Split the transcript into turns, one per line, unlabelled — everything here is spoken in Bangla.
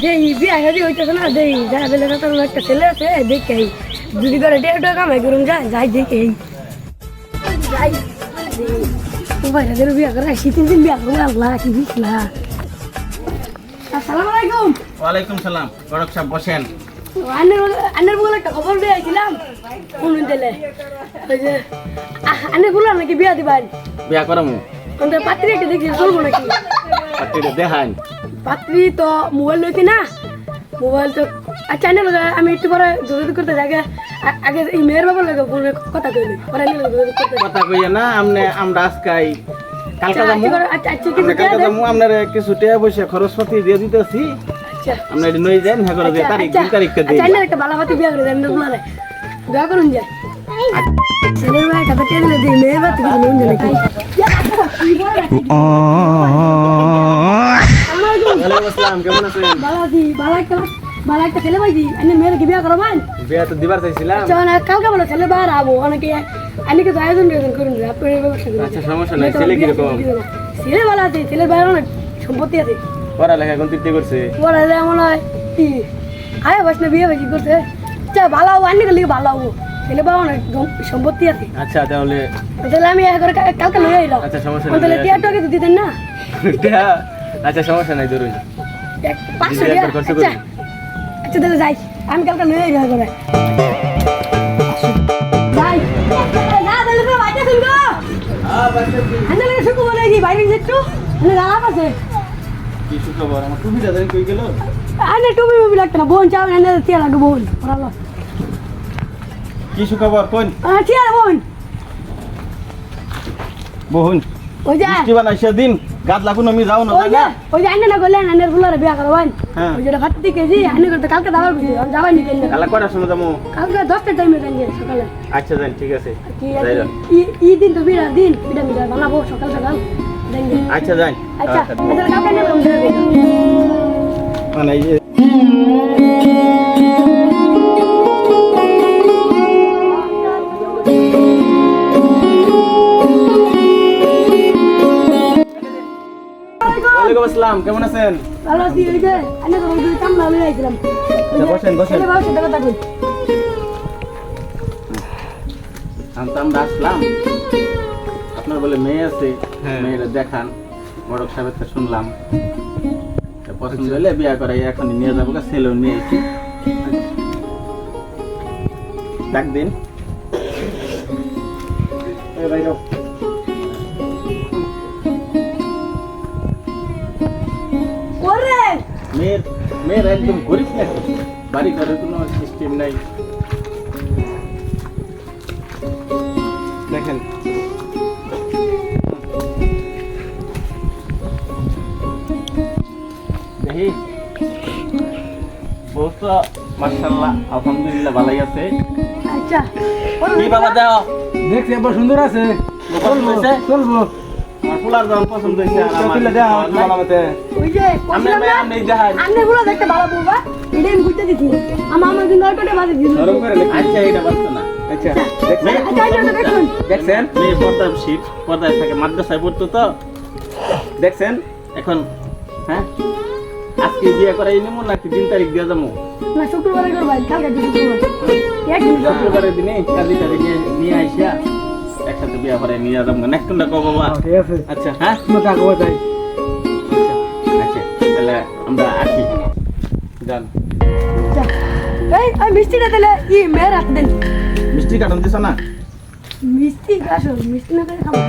দেই বিয়া শাদি হইতেছে না দেই যা বেলে তো একটা ছেলে আছে দেখে যদি করে 1.5 টাকা কামাই করুন যাই দেখে যাই ও ভাই রে বিয়া করে শীতের দিন বিয়া করে আল্লাহ কি বিসলা। আসসালামু আলাইকুম।
ওয়ালাইকুম সালাম। গড়ক সাহেব বসেন।
আন্নের বলে একটা খবর দিয়ে আইছিলাম ফোন দিলে ওই যে আন্নের বলে নাকি বিয়া দিবেন।
বিয়া করামু।
কোনটা পাত্রী একটা দেখি চলবো নাকি?
পাত্রীটা দেখান।
পাত্রী তো মোবাইল লইতে না মোবাইল তো আচ্ছা আন্নের আমি একটু পরে যোগাযোগ করতে যাগে আগে এই মেয়ের বাবার লাগে ফোনে কথা কইলি পরে আমি যোগাযোগ করতে
কথা কইয়া না আমরা আজকাই কালকা যামু।
আচ্ছা
কালকা যামু আপনারে কিছু টাকা পয়সা খরচপাতি দিয়ে দিতেছি।
আচ্ছা
আমরা এটি নই যাই হ্যাঁ করে দিয়ে তারিখটা দিই।
আচ্ছা আন্নের একটা বালাবাতি বিয়া করে দেন বলারে বিয়া করুন যায় ছেলের ভাই কথা টেনে দিই মেয়ের বাতি কিছু নুন যায় নাকি?
ওয়ালাইকুম আসসালাম। কেমন আছেন?
ভালো একটা ছেলে পাইছি আন্নের মেয়ের কি বিয়া করবেন?
বিয়া তো দিবার চাইছিলাম।
কালকে বলে ছেলে বাইরে আবো অনেকে আন্নিকে তো আয়োজন করুন আপনার ব্যবস্থা করুন।
আচ্ছা সমস্যা নাই। ছেলে কিরকম?
ছেলে ভালো আছে ছেলের বাইরে অনেক সম্পত্তি আছে।
পড়ালেখা কোন তৃপ্তি করছে?
পড়া মনে হয় কি আয় বসনে বিয়ে বেশি করছে আচ্ছা ভালো হবো আন্নিকে লিখে ভালো হবো ছেলে বাবা অনেক সম্পত্তি আছে।
আচ্ছা তাহলে
আমি কালকে লয়ে আইলাম।
আচ্ছা সমস্যা
তাহলে
নাই।
টিয়াটাকে তো দিতেন না?
আচ্ছা সমস্যা নাই ধরুন।
500 টাকা আচ্ছা আচ্ছা তাহলে যাই আমি কালকে লয়ে আইলাম করে যাই না তাহলে তো বাইরে শুনবো আন্না লাগে শুকু বলে কি বাইরে যেটু আন্না রাত আছে
কি সুখবর? আমার টুপিটা দেন কই গেল?
আন্না টুপি মুবি লাগতো না বোন চাও আন্না তিয়া লাগবে বোন পড়ালো
কি সুখবর কোন?
তিয়া বোন
বহুন
ওই যে
কি বানাইছে দিন গাদ লাগুন আমি যাও না
ওই যে আন্না না গলে আন্নার ফুলারে বিয়া করবেন
হ্যাঁ।
ওই যে 40 কেজি আন্না করতে কালকে দাবার বুঝি যাবেন নি কেন
কালা কয়টা শুনে যাবো?
কালকে 10টা টাইমে কেন সকালে
আচ্ছা যান ঠিক আছে
কি
যাইলাম।
ই দিন তো বিড়া মিটা বানাবো সকাল সকাল দেন
আচ্ছা যান।
আচ্ছা তাহলে কালকে না কম দেবে
মানে এই যে ওয়ালাইকুম আসসালাম। কেমন আছেন?
ভালো আছি ওই যে আন্না তো ওই কামলা লই আইছিলাম
আচ্ছা বসেন বসেন।
ছেলে বাবা সাথে কথা কই
আমরা আসলাম আপনার বলে মেয়ে আছে মেয়েরা দেখান বড়ক সাহেবের তো শুনলাম পছন্দ হলে বিয়া করাই এখন নিয়ে যাবো ছেলেও নিয়ে এসেছি ডাক দিন
ওরে
মেয়ের একদম গরিব নাকি বাড়ি ঘরের কোনো সিস্টেম নাই দেখেন দেখি বহুত মাশাআল্লাহ আলহামদুলিল্লাহ ভালোই আছে।
আচ্ছা
কি বাবা দাও
দেখছি একবার সুন্দর আছে
পছন্দ হয়েছে?
চলবো
আমার ফুলার দাম পছন্দ হয়েছে আর আমার
তুলে দেওয়া হচ্ছে বানাতে
ওই যে কইলাম না
আমি দেখাই
আন্না গুলো দেখতে ভালো বাবা এটা আমি বুঝতে দিছি আমার কিন্তু আর কোটে বাজে দিল
নরম করে লেখা।
আচ্ছা এটা বাচ্চা না
আচ্ছা
আচ্ছা দেখুন
দেখছেন
মেয়ে পর্দাশীল পর্দায় থাকে মাদ্রাসায় পড়তো তো দেখছেন এখন হ্যাঁ আজকে বিয়ে করাই নিমু নাকি 3 তারিখ দিয়ে যাবো?
না শুক্রবারে করবাই কালকে শুক্রবার একদিন
শুক্রবারের দিনে কালি তারিখে নিয়ে আইসা একসাথে বিয়ে করে নিয়ে যাবো নেক্সট কোনটা কো বাবা?
ঠিক আছে
আচ্ছা হ্যাঁ
তুমি টাকা চাই
আচ্ছা তাহলে আমরা আসি যান।
এই মিষ্টিটা দিলে কি মেয়ের হাত দেন
মিষ্টি কাটন দিছ না?
মিষ্টি আসো মিষ্টি না করে খাবো